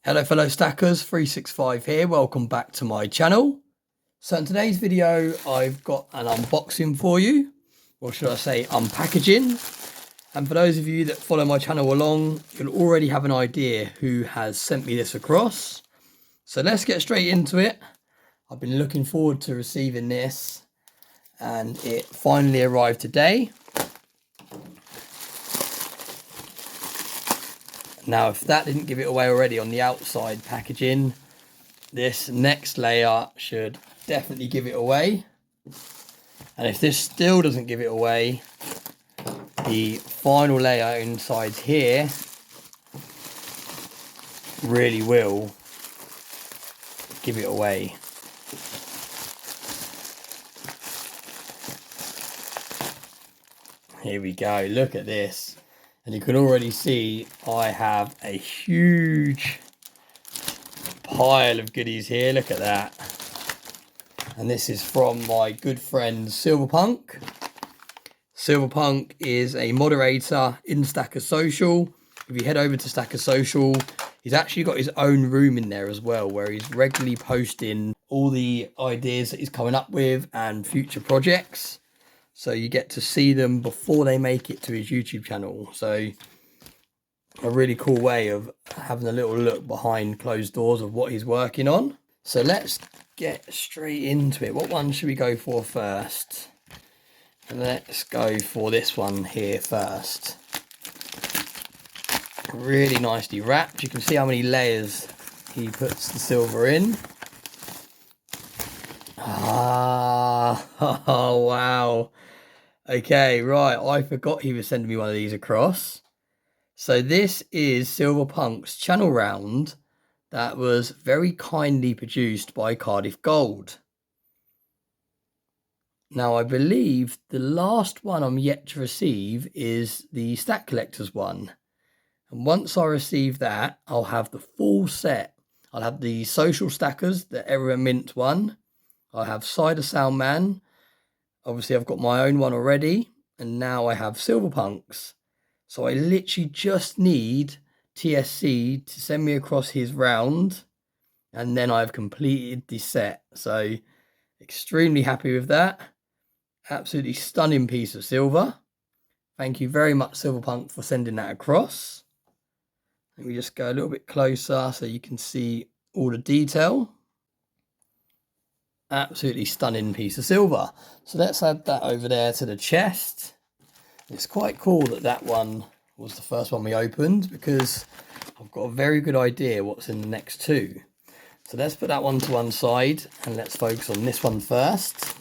Hello fellow stackers, 365 here, welcome back to my channel. So in today's video I've got an unboxing for you, or should I say unpackaging. And for those of you that follow my channel along, you'll already have an idea who has sent me this across. So let's get straight into it. I've been looking forward to receiving this and it finally arrived today. Now, if that didn't give it away already on the outside packaging, this next layer should definitely give it away. And if this still doesn't give it away, the final layer inside here really will give it away. Here we go, look at this. And you can already see I have a huge pile of goodies here. Look at that. And this is from my good friend Silverpunk. Silverpunk is a moderator in Stacker Social. If you head over to Stacker Social, he's actually got his own room in there as well, where he's regularly posting all the ideas that he's coming up with and future projects. So you get to see them before they make it to his YouTube channel. So a really cool way of having a little look behind closed doors of what he's working on. So let's get straight into it. What one should we go for first? Let's go for this one here first. Really nicely wrapped. You can see how many layers he puts the silver in. Oh wow. Okay, right, I forgot he was sending me one of these across. So this is Silverpunk's channel round that was very kindly produced by Cardiff Gold. Now I believe the last one I'm yet to receive is the Stack Collectors one. And once I receive that, I'll have the full set. I'll have the Social Stackers, the Error Mint one. I'll have Cider Sound Man. Obviously, I've got my own one already, and now I have Silverpunk's. So I literally just need TSC to send me across his round, and then I've completed the set. So extremely happy with that. Absolutely stunning piece of silver. Thank you very much, Silverpunk, for sending that across. Let me just go a little bit closer so you can see all the detail. Absolutely stunning piece of silver. So let's add that over there to the chest. It's quite cool that that one was the first one we opened, because I've got a very good idea what's in the next two. So let's put that one to one side and let's focus on this one first.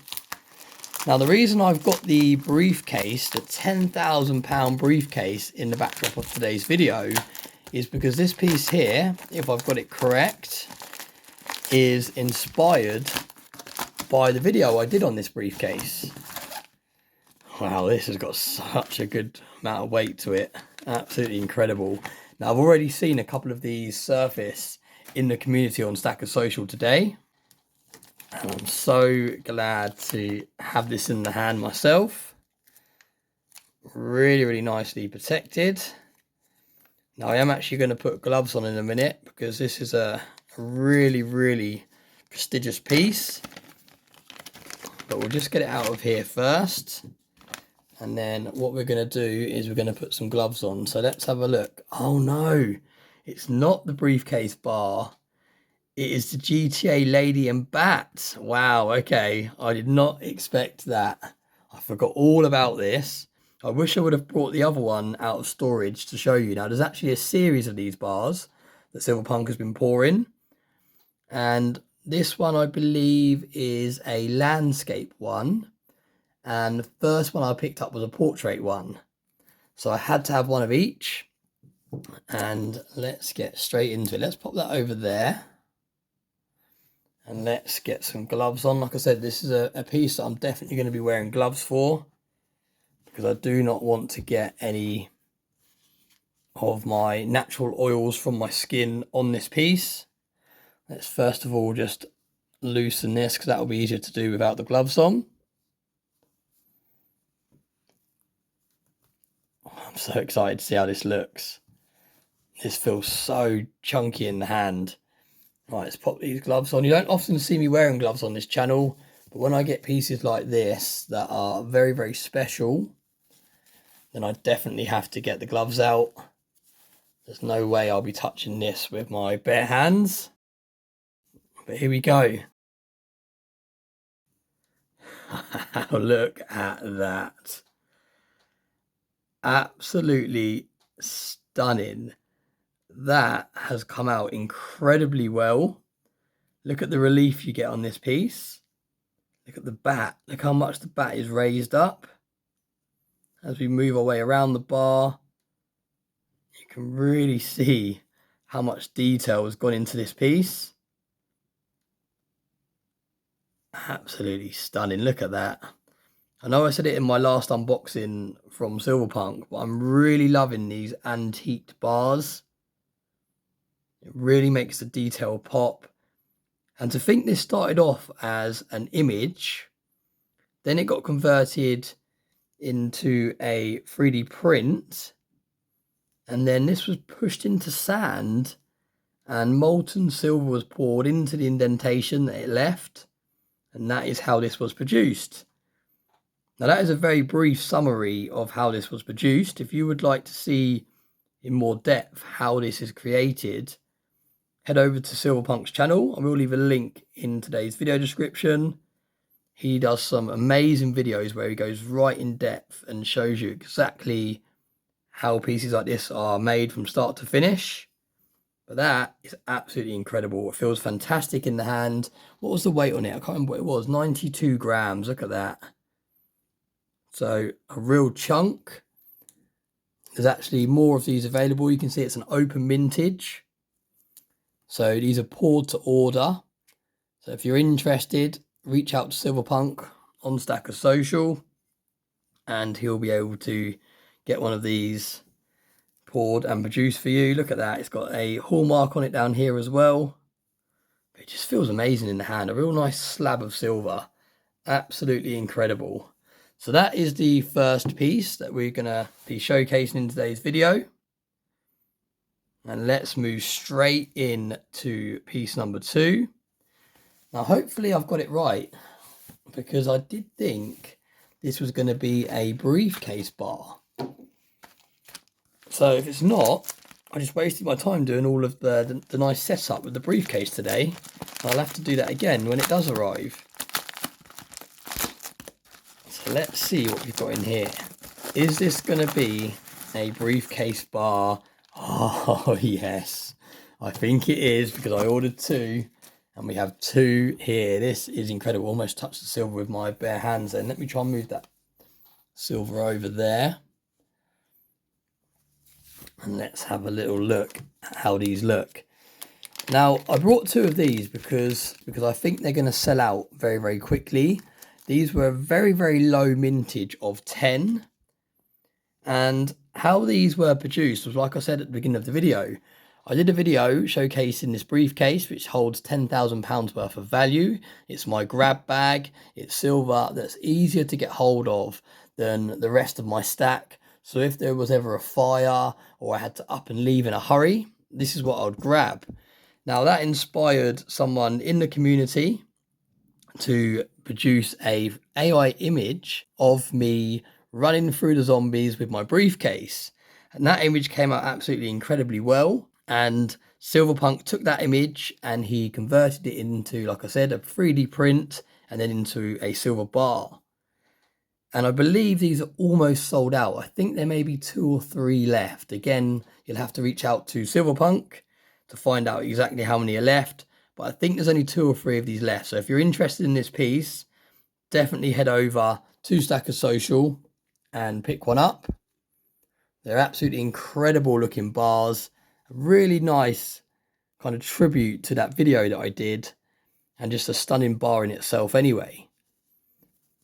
Now the reason I've got the briefcase, the £10,000 briefcase in the backdrop of today's video, is because this piece here, if I've got it correct, is inspired by the video I did on this briefcase. Wow, this has got such a good amount of weight to it. Absolutely incredible. Now, I've already seen a couple of these surface in the community on Stacker Social today. And I'm so glad to have this in the hand myself. Really, really nicely protected. Now, I am actually going to put gloves on in a minute, because this is a really, really prestigious piece. But we'll just get it out of here first. And then what we're going to do is we're going to put some gloves on. So let's have a look. Oh no, it's not the briefcase bar. It is the GTA Lady and Bat. Wow, okay. I did not expect that. I forgot all about this. I wish I would have brought the other one out of storage to show you. Now, there's actually a series of these bars that Silverpunk has been pouring. And this one, I believe, is a landscape one. And the first one I picked up was a portrait one. So I had to have one of each. And let's get straight into it. Let's pop that over there. And let's get some gloves on. Like I said, this is a piece that I'm definitely going to be wearing gloves for, because I do not want to get any of my natural oils from my skin on this piece. Let's first of all just loosen this, because that will be easier to do without the gloves on. I'm so excited to see how this looks. This feels so chunky in the hand. Right, let's pop these gloves on. You don't often see me wearing gloves on this channel, but when I get pieces like this that are very, very special, then I definitely have to get the gloves out. There's no way I'll be touching this with my bare hands. But here we go. Look at that. Absolutely stunning. That has come out incredibly well. Look at the relief you get on this piece. Look at the bat. Look how much the bat is raised up. As we move our way around the bar, you can really see how much detail has gone into this piece. Absolutely stunning. Look at that. I know I said it in my last unboxing from Silverpunk, but I'm really loving these antiqued bars. It really makes the detail pop. And to think this started off as an image, then it got converted into a 3D print, and then this was pushed into sand and molten silver was poured into the indentation that it left, and that is how this was produced. Now that is a very brief summary of how this was produced. If you would like to see in more depth how this is created, head over to Silverpunk's channel. I will leave a link in today's video description. He does some amazing videos where he goes right in depth and shows you exactly how pieces like this are made from start to finish. But that is absolutely incredible. It feels fantastic in the hand. What was the weight on it? I can't remember what it was. 92 grams. Look at that. So a real chunk. There's actually more of these available. You can see it's an open mintage. So these are poured to order. So if you're interested, reach out to Silverpunk on Stacker Social and he'll be able to get one of these poured and produced for you. Look at that. It's got a hallmark on it down here as well. It just feels amazing in the hand. A real nice slab of silver. Absolutely incredible. So that is the first piece that we're going to be showcasing in today's video. And let's move straight in to piece number 2. Now, hopefully I've got it right, because I did think this was going to be a briefcase bar. So if it's not, I just wasted my time doing all of the nice setup with the briefcase today. I'll have to do that again when it does arrive. So let's see what we've got in here. Is this going to be a briefcase bar? Oh, yes. I think it is, because I ordered 2. And we have 2 here. This is incredible. Almost touched the silver with my bare hands then. Let me try and move that silver over there. And let's have a little look at how these look. Now, I brought 2 of these because I think they're going to sell out very, very quickly. These were a very, very low mintage of 10. And how these were produced was, like I said at the beginning of the video, I did a video showcasing this briefcase, which holds £10,000 worth of value. It's my grab bag. It's silver that's easier to get hold of than the rest of my stack. So if there was ever a fire or I had to up and leave in a hurry, this is what I would grab. Now that inspired someone in the community to produce a AI image of me running through the zombies with my briefcase. And that image came out absolutely incredibly well. And Silverpunk took that image and he converted it into, like I said, a 3D print and then into a silver bar. And I believe these are almost sold out. I think there may be 2 or 3 left. Again, you'll have to reach out to Silverpunk to find out exactly how many are left. But I think there's only 2 or 3 of these left. So if you're interested in this piece, definitely head over to Stacker Social and pick one up. They're absolutely incredible looking bars. Really nice kind of tribute to that video that I did, and just a stunning bar in itself anyway.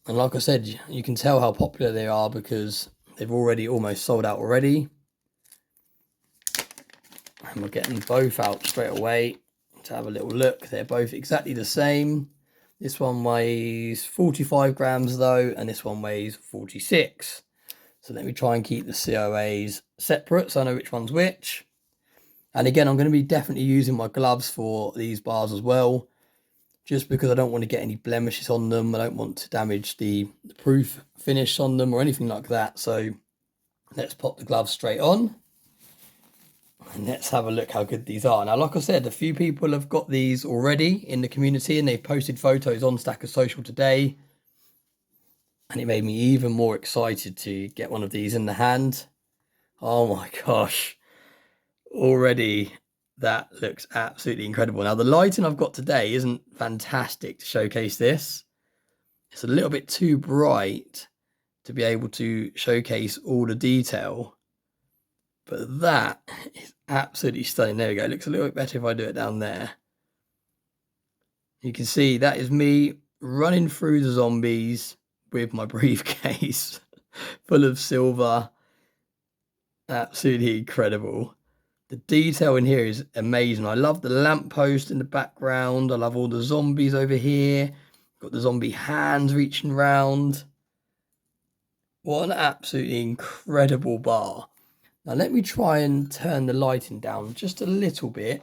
And like I said, you can tell how popular they are because they've already almost sold out already. And we're getting both out straight away to have a little look. They're both exactly the same. This one weighs 45 grams though, and this one weighs 46. So let me try and keep the COAs separate so I know which one's which. And again, I'm going to be definitely using my gloves for these bars as well, just because I don't want to get any blemishes on them. I don't want to damage the proof finish on them or anything like that. So let's pop the gloves straight on. And let's have a look how good these are. Now, like I said, a few people have got these already in the community and they posted photos on Stacker Social today. And it made me even more excited to get one of these in the hand. Oh my gosh. Already that looks absolutely incredible. Now, the lighting I've got today isn't fantastic to showcase this. It's a little bit too bright to be able to showcase all the detail. But that is absolutely stunning. There we go. It looks a little bit better if I do it down there. You can see that is me running through the zombies with my briefcase full of silver. Absolutely incredible. The detail in here is amazing. I love the lamppost in the background. I love all the zombies over here. Got the zombie hands reaching round. What an absolutely incredible bar. Now let me try and turn the lighting down just a little bit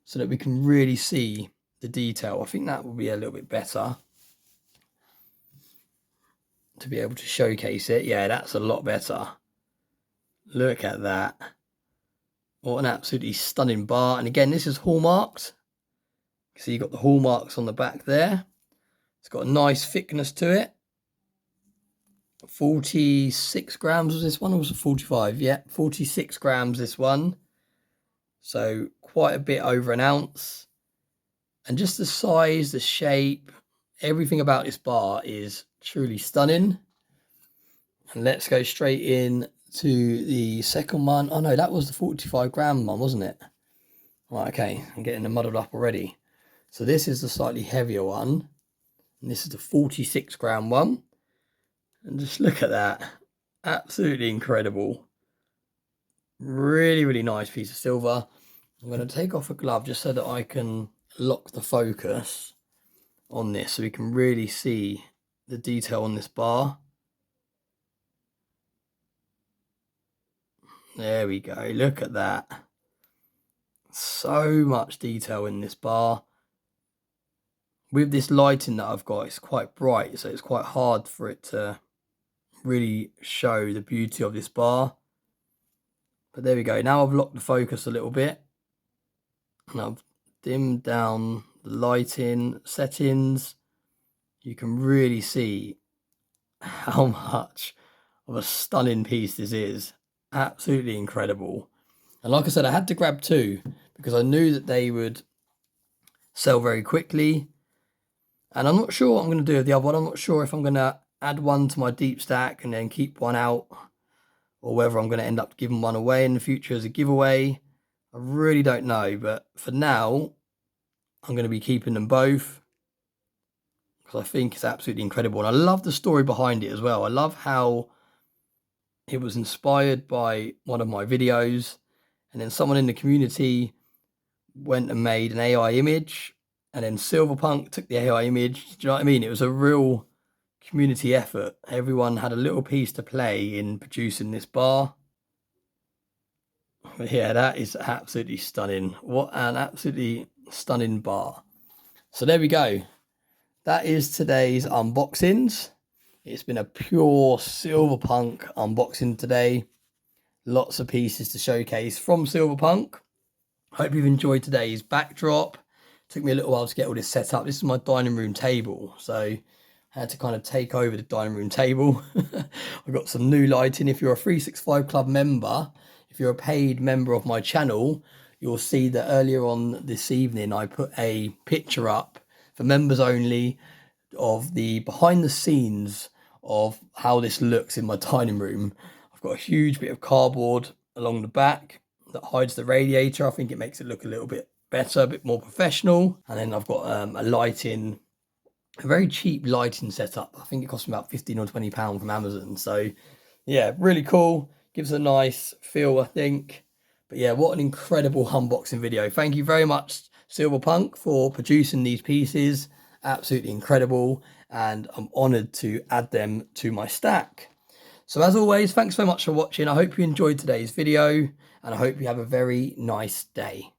so that we can really see the detail. I think that will be a little bit better to be able to showcase it. Yeah, that's a lot better. Look at that. What an absolutely stunning bar. And again, this is hallmarked. So you've got the hallmarks on the back there. It's got a nice thickness to it. 46 grams was this one, or was it 45? Yeah, 46 grams this one. So quite a bit over an ounce. And just the size, the shape, everything about this bar is truly stunning. And let's go straight in to the second one. Oh no, that was the 45 gram one, wasn't it? Right, okay, I'm getting them muddled up already. So this is the slightly heavier one. And this is the 46 gram one. And just look at that. Absolutely incredible. Really, really nice piece of silver. I'm going to take off a glove just so that I can lock the focus on this so we can really see the detail on this bar. There we go. Look at that. So much detail in this bar. With this lighting that I've got, it's quite bright, so it's quite hard for it to really show the beauty of this bar. But there we go. Now I've locked the focus a little bit and I've dimmed down the lighting settings. You can really see how much of a stunning piece this is. Absolutely incredible. And like I said, I had to grab two because I knew that they would sell very quickly. And I'm not sure what I'm going to do with the other one. I'm not sure if I'm going to add one to my deep stack and then keep one out, or whether I'm going to end up giving one away in the future as a giveaway. I really don't know, but for now, I'm going to be keeping them both because I think it's absolutely incredible. And I love the story behind it as well. I love how it was inspired by one of my videos, and then someone in the community went and made an AI image, and then Silverpunk took the AI image. Do you know what I mean? It was a real community effort. Everyone had a little piece to play in producing this bar. But yeah, that is absolutely stunning. What an absolutely stunning bar. So there we go. That is today's unboxings. It's been a pure Silverpunk unboxing today. Lots of pieces to showcase from Silverpunk. Hope you've enjoyed today's backdrop. Took me a little while to get all this set up. This is my dining room table, so I had to kind of take over the dining room table. I've got some new lighting. If you're a 365 Club member, if you're a paid member of my channel, you'll see that earlier on this evening I put a picture up for members only of the behind the scenes of how this looks in my dining room. I've got a huge bit of cardboard along the back that hides the radiator. I think it makes it look a little bit better, a bit more professional. And then I've got a very cheap lighting setup. I think it cost me about £15 or £20 from Amazon. So yeah, really cool. Gives a nice feel, I think. But yeah, what an incredible unboxing video. Thank you very much, Silverpunk, for producing these pieces. Absolutely incredible. And I'm honoured to add them to my stack. So as always, thanks so much for watching. I hope you enjoyed today's video, and I hope you have a very nice day.